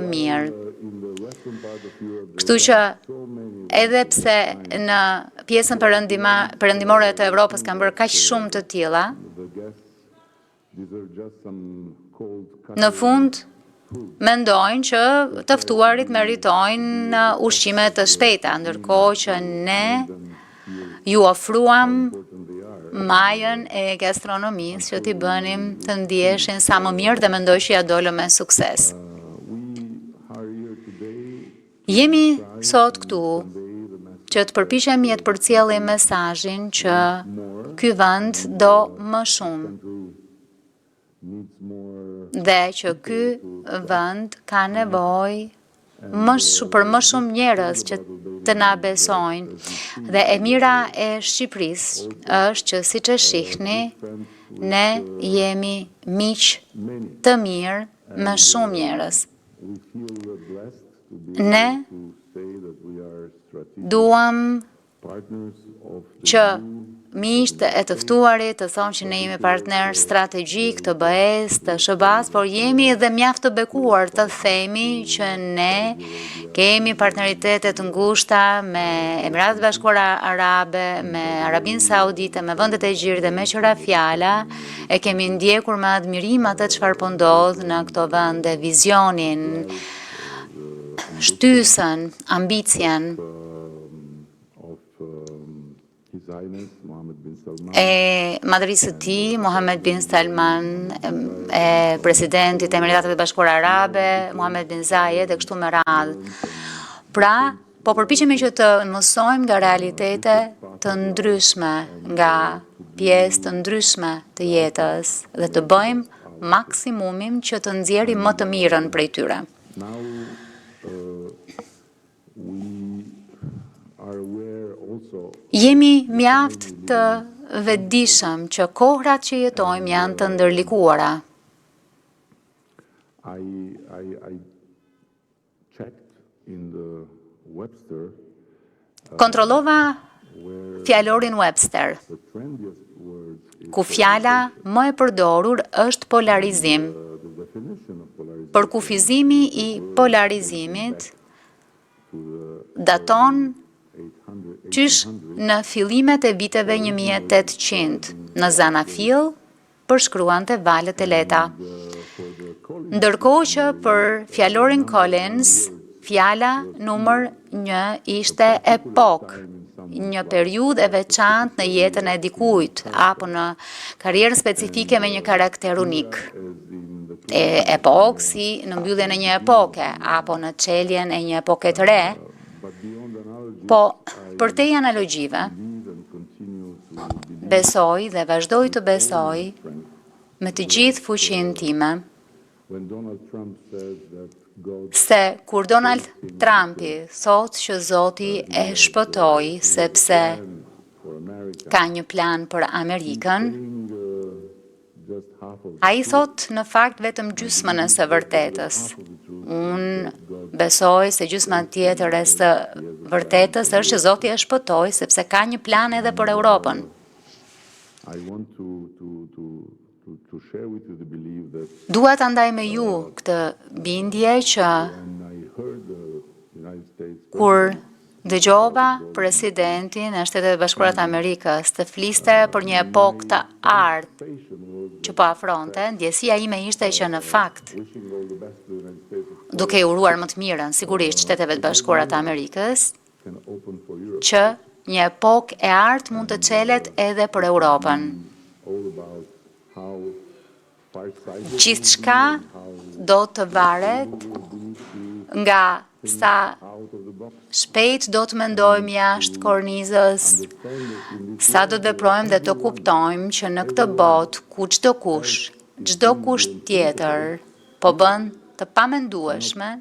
mirë. Kështu që edhe pse në pjesën perëndimore të Evropës kanë bërë kaq shumë të tilla, në fund mendojnë që të ftuarit meritojnë ushqime të shpejta, ndërkohë që ne ju ofruam majën e gastronomisë që t'i bënim të ndjeshin sa më mirë dhe mendoj që ja dolëm me sukses. Jemi sot këtu që të përpiqemi të përcjellim mesazhin që ky vend do më shumë dhe që ky vend ka nevojë për më shumë njerëz që të na besojnë. Dhe e mira e Shqipërisë është që siç e shihni, ne jemi miq të mirë me shumë njerëz. Ne duam që miqtë e të ftuarit të thonë që ne jemi partner strategjik të BE-s, të SHBA-s, por jemi edhe mjaft të bekuar të themi që ne kemi partneritete të ngushta me Emiratet Bashkuara Arabe, me Arabinë Saudite, me vendet e gjirit dhe me qëra fjala, e kemi ndjekur me admirim atë çfarë po ndodh në këto vende, vizionin, shtysën, ambicjen e madhërisë së tij, Mohammed bin Salman, e presidentit e Emiratetve Bashkuara Arabe, Mohammed bin Zayed e kështu me radhë. Pra, po përpiqemi që të mësojmë nga realitete të ndryshme, nga pjesë të ndryshme të jetës dhe të bëjmë maksimumin që të nxjerrim më të mirën prej tyre. Jemi mjaft të vetëdijshëm që kohrat që jetojmë janë të ndërlikuara. Kontrollova fjalorin Webster, ku fjala më e përdorur është polarizim. Për kufizimi i polarizimit daton qysh në fillimet e viteve 1800, në Zanafil përshkruante valët e leta. Ndërkohë që për fjalorin Collins, fjala numër 1 ishte epok, një periudhë e veçantë në jetën e dikujt, apo në karrierën specifike me një karakter unik. Epok si në mbylljen e një epoke, apo në çeljen e një epoke të re. Po, për te analogjive, besoj dhe vazhdoj të besoj me të gjithë fuqinë time se kur Donald Trumpi thot që Zoti e shpëtoi sepse ka një plan për Amerikën, ai thot në fakt vetëm gjysmën e së vërtetës. Unë besoj se gjysma tjetër e së vërtetës është që Zoti e shpëtoi sepse ka një plan edhe për Europën. Dua ta ndaj me ju këtë bindje që kur dëgjova presidentin e Shtetet Bashkuara të Amerikës të fliste për një epokë të ardhë që po afronte, ndjesia ime ishte që në fakt, duke i uruar më të mirën, sigurisht Shteteve të Bashkuara të Amerikës, që një epokë e ardhë mund të çelet edhe për Europën. Gjithçka do të varet nga sa shpejt do të mendojmë jashtë kornizës, sa do të veprojmë dhe të kuptojmë që në këtë botë ku çdo kush tjetër po bën të pamendueshme,